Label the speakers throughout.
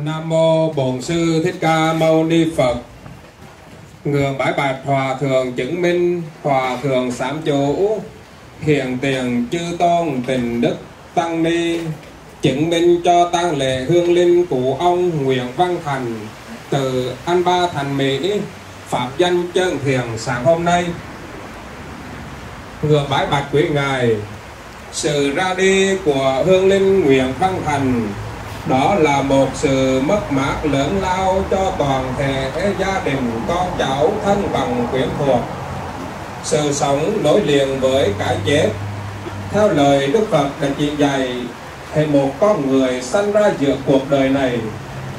Speaker 1: Nam mô Bổn Sư Thích Ca Mâu Ni Phật. Ngưỡng bái bạch Hòa Thượng chứng minh, Hòa Thượng sám chủ, hiện tiền chư tôn tình đức tăng ni, chứng minh cho tang lễ hương linh của ông Nguyễn Văn Thành từ Anh Ba Thành Mỹ, pháp danh chân thiền sáng hôm nay. Ngưỡng bái bạch quý ngài, sự ra đi của hương linh Nguyễn Văn Thành đó là một sự mất mát lớn lao cho toàn thể gia đình, con cháu, thân bằng quyến thuộc. Sự sống nối liền với cái chết. Theo lời Đức Phật đã chỉ dạy, hệ một con người sanh ra giữa cuộc đời này,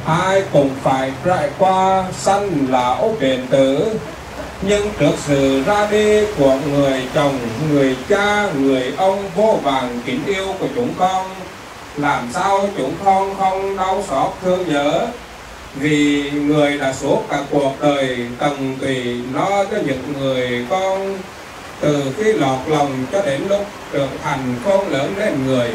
Speaker 1: ai cũng phải trải qua sanh lão bệnh tử. Nhưng trước sự ra đi của người chồng, người cha, người ông vô vàn kính yêu của chúng con, làm sao chúng con không đau xót thương nhớ, vì người đã suốt cả cuộc đời tận tụy lo cho những người con, từ khi lọt lòng cho đến lúc trưởng thành khôn lớn lên người.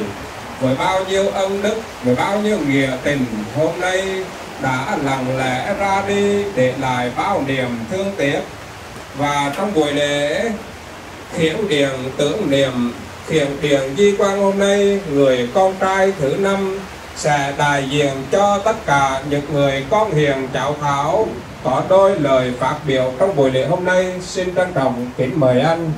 Speaker 1: Với bao nhiêu ân đức, với bao nhiêu nghĩa tình, hôm nay đã lặng lẽ ra đi để lại bao niềm thương tiếc. Và trong buổi lễ khiển điền tưởng niệm, khiển điền di quan hôm nay, người con trai thứ 5 sẽ đại diện cho tất cả những người con hiền cháu thảo có đôi lời phát biểu trong buổi lễ hôm nay. Xin trân trọng kính mời anh.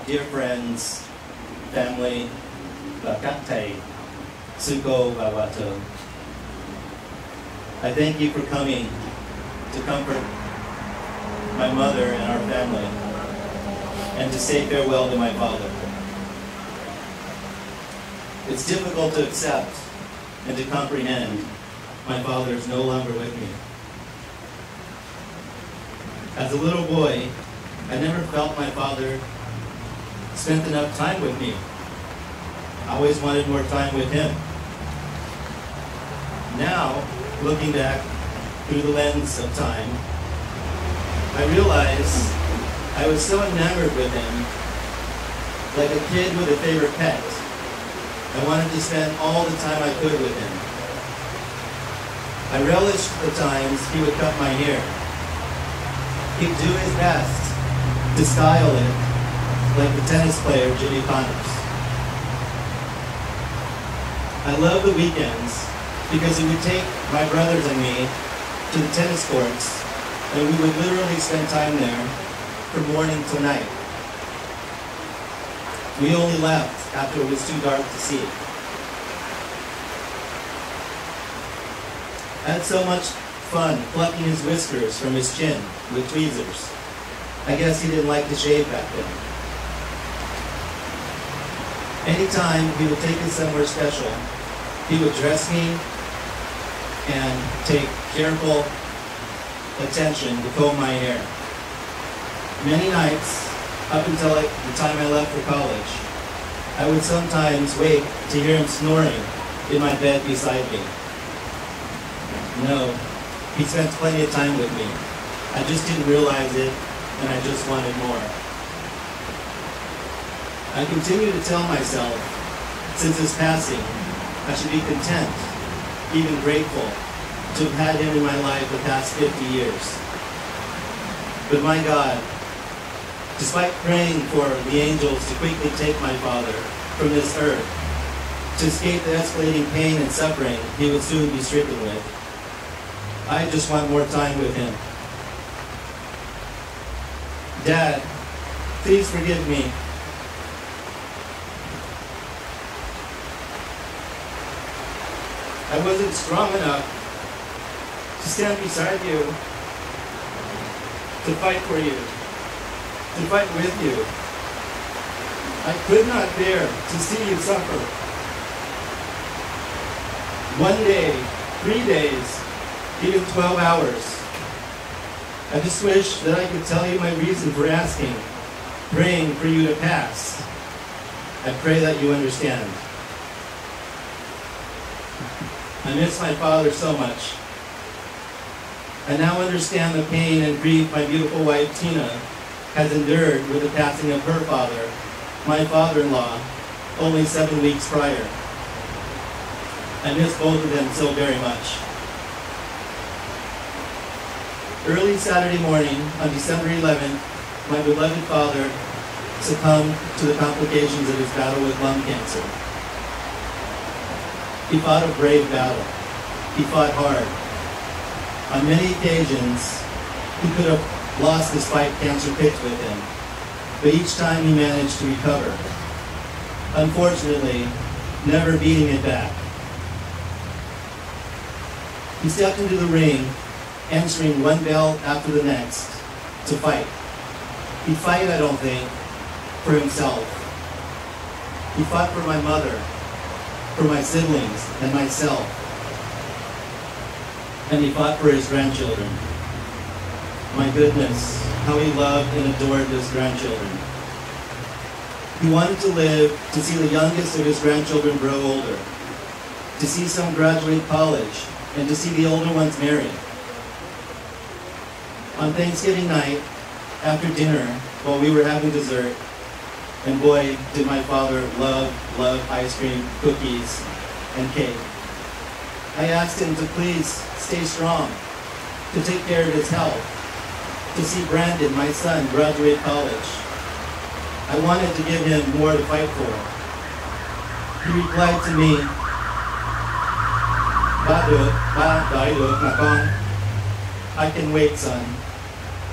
Speaker 2: Dear friends, family, và các thầy, sư cô và hòa thượng, I thank you for coming to comfort my mother and our family and to say farewell to my father. It's difficult to accept and to comprehend my father is no longer with me. As a little boy, I never felt my father spent enough time with me. I always wanted more time with him. Now, looking back through the lens of time, I realize I was so enamored with him, like a kid with a favorite pet. I wanted to spend all the time I could with him. I relished the times he would cut my hair. He'd do his best to style it like the tennis player Jimmy Connors. I love the weekends because he would take my brothers and me to the tennis courts, and we would literally spend time there from morning till night. We only left after it was too dark to see. I had so much fun plucking his whiskers from his chin with tweezers. I guess he didn't like to shave back then. Anytime he would take us somewhere special, he would dress me and take careful attention to comb my hair. Many nights, up until the time I left for college, I would sometimes wake to hear him snoring in my bed beside me. No, he spent plenty of time with me. I just didn't realize it, and I just wanted more. I continue to tell myself, since his passing, I should be content, even grateful, to have had him in my life the past 50 years. But my God, despite praying for the angels to quickly take my father from this earth, to escape the escalating pain and suffering he would soon be stricken with, I just want more time with him. Dad, please forgive me. I wasn't strong enough to stand beside you, to fight for you, to fight with you. I could not bear to see you suffer. One day, 3 days, even 12 hours. I just wish that I could tell you my reason for asking, praying for you to pass. I pray that you understand. I miss my father so much. I now understand the pain and grief my beautiful wife Tina has endured with the passing of her father, my father-in-law, only 7 weeks prior. I miss both of them so very much. Early Saturday morning, on December 11th, my beloved father succumbed to the complications of his battle with lung cancer. He fought a brave battle. He fought hard. On many occasions, he could have lost this fight cancer picked with him, but each time he managed to recover. Unfortunately, never beating it back. He stepped into the ring, answering one bell after the next, to fight. He'd fight, I don't think, for himself. He fought for my mother, for my siblings, and myself. And he fought for his grandchildren. My goodness, how he loved and adored his grandchildren. He wanted to live to see the youngest of his grandchildren grow older, to see some graduate college, and to see the older ones marry. On Thanksgiving night, after dinner, while we were having dessert, and boy, did my father love ice cream, cookies, and cake. I asked him to please stay strong, to take care of his health, to see Brandon, my son, graduate college. I wanted to give him more to fight for. He replied to me, I can wait, son,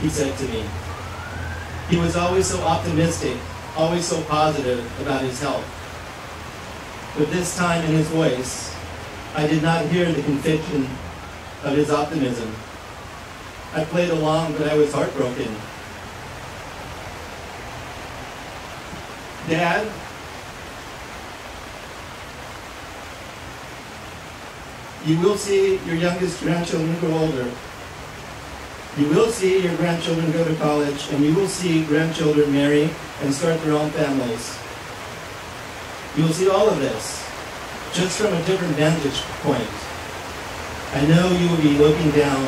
Speaker 2: he said to me. He was always so optimistic, always so positive about his health. But this time in his voice, I did not hear the conviction of his optimism. I played along, but I was heartbroken. Dad, you will see your youngest grandchildren grow older. You will see your grandchildren go to college, and you will see grandchildren marry and start their own families. You will see all of this, just from a different vantage point. I know you will be looking down,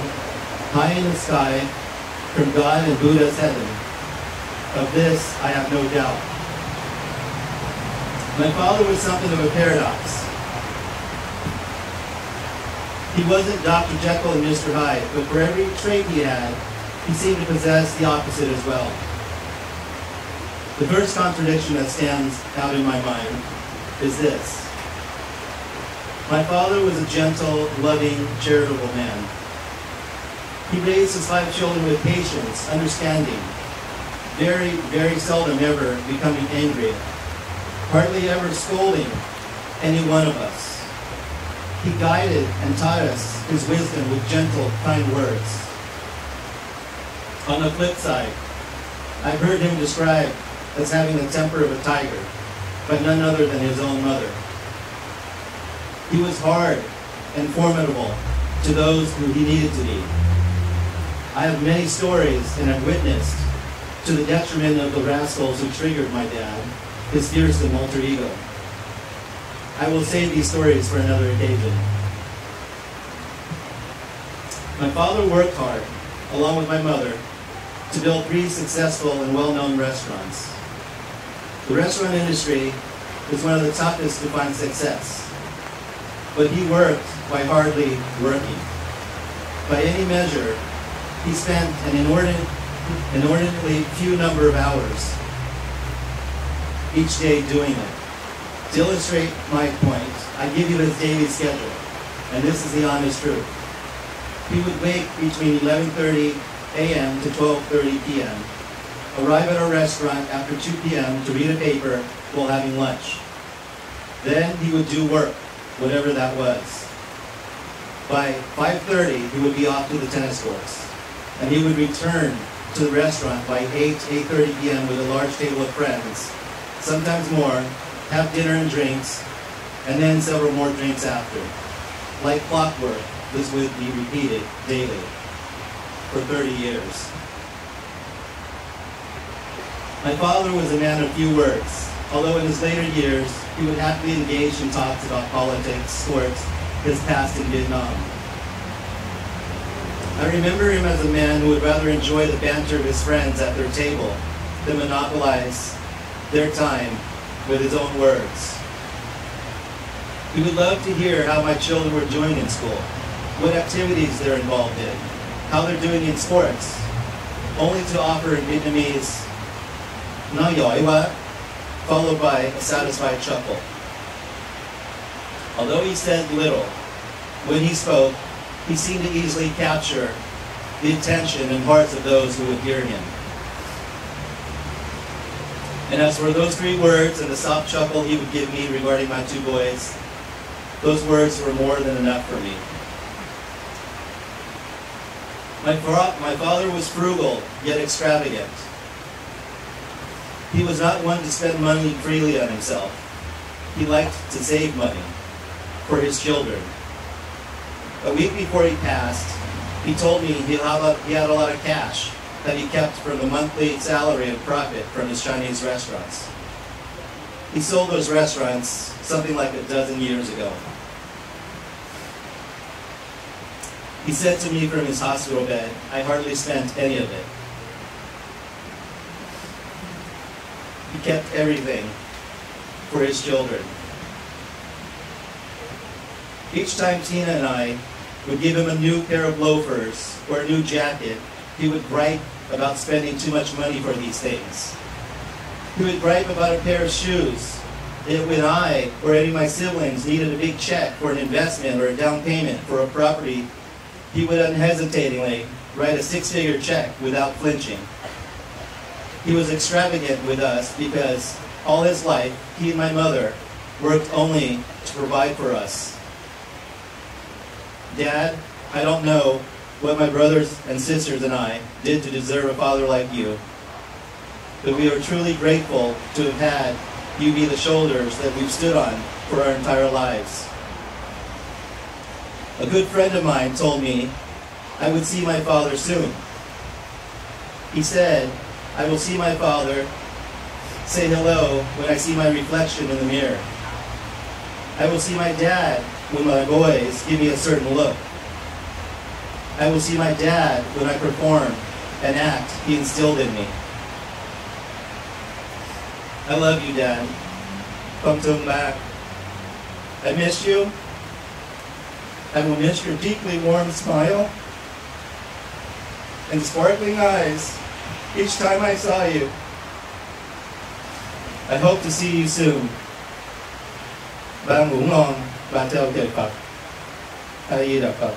Speaker 2: high in the sky, from God and Buddha's heaven. Of this, I have no doubt. My father was something of a paradox. He wasn't Dr. Jekyll and Mr. Hyde, but for every trait he had, he seemed to possess the opposite as well. The first contradiction that stands out in my mind is this. My father was a gentle, loving, charitable man. He raised his 5 children with patience, understanding, very, very seldom ever becoming angry, hardly ever scolding any one of us. He guided and taught us his wisdom with gentle, kind words. On the flip side, I've heard him described as having the temper of a tiger, but none other than his own mother. He was hard and formidable to those who he needed to be. I have many stories and have witnessed to the detriment of the rascals who triggered my dad, his fearsome alter ego. I will save these stories for another occasion. My father worked hard, along with my mother, to build 3 successful and well-known restaurants. The restaurant industry is one of the toughest to find success, but he worked by hardly working. By any measure, he spent an inordinately few number of hours each day doing it. To illustrate my point, I give you his daily schedule, and this is the honest truth. He would wake between 11:30 a.m. to 12:30 p.m., arrive at our restaurant after 2 p.m. to read a paper while having lunch. Then he would do work, whatever that was. By 5:30, he would be off to the tennis courts, and he would return to the restaurant by 8:30 p.m. with a large table of friends, sometimes more, have dinner and drinks, and then several more drinks after. Like clockwork, this would be repeated daily for 30 years. My father was a man of few words, although in his later years, he would happily engage in talks about politics, sports, his past in Vietnam. I remember him as a man who would rather enjoy the banter of his friends at their table than monopolize their time with his own words. He would love to hear how my children were doing in school, what activities they're involved in, how they're doing in sports, only to offer in Vietnamese, "Nói giỏi quá," followed by a satisfied chuckle. Although he said little, when he spoke, he seemed to easily capture the attention and hearts of those who would hear him. And as for those 3 words and the soft chuckle he would give me regarding my 2 boys, those words were more than enough for me. My father was frugal, yet extravagant. He was not one to spend money freely on himself. He liked to save money for his children. A week before he passed, he told me he had a lot of cash that he kept from the monthly salary and profit from his Chinese restaurants. He sold those restaurants something like a dozen years ago. He said to me from his hospital bed, "I hardly spent any of it." He kept everything for his children. Each time Tina and I would give him a new pair of loafers or a new jacket, he would gripe about spending too much money for these things. He would gripe about a pair of shoes. If when I or any of my siblings needed a big check for an investment or a down payment for a property, he would unhesitatingly write a 6-figure check without flinching. He was extravagant with us because all his life, he and my mother worked only to provide for us. Dad, I don't know what my brothers and sisters and I did to deserve a father like you, but we are truly grateful to have had you be the shoulders that we've stood on for our entire lives. A good friend of mine told me I would see my father soon. He said, "I will see my father, say hello when I see my reflection in the mirror. I will see my dad when my boys give me a certain look. I will see my dad when I perform an act he instilled in me." I love you, Dad. Come to him back. I miss you. I will miss your deeply warm smile and sparkling eyes each time I saw you. I hope to see you soon. Ba ngủ ngon, ba theo kệ Phật. A Di Đà Phật.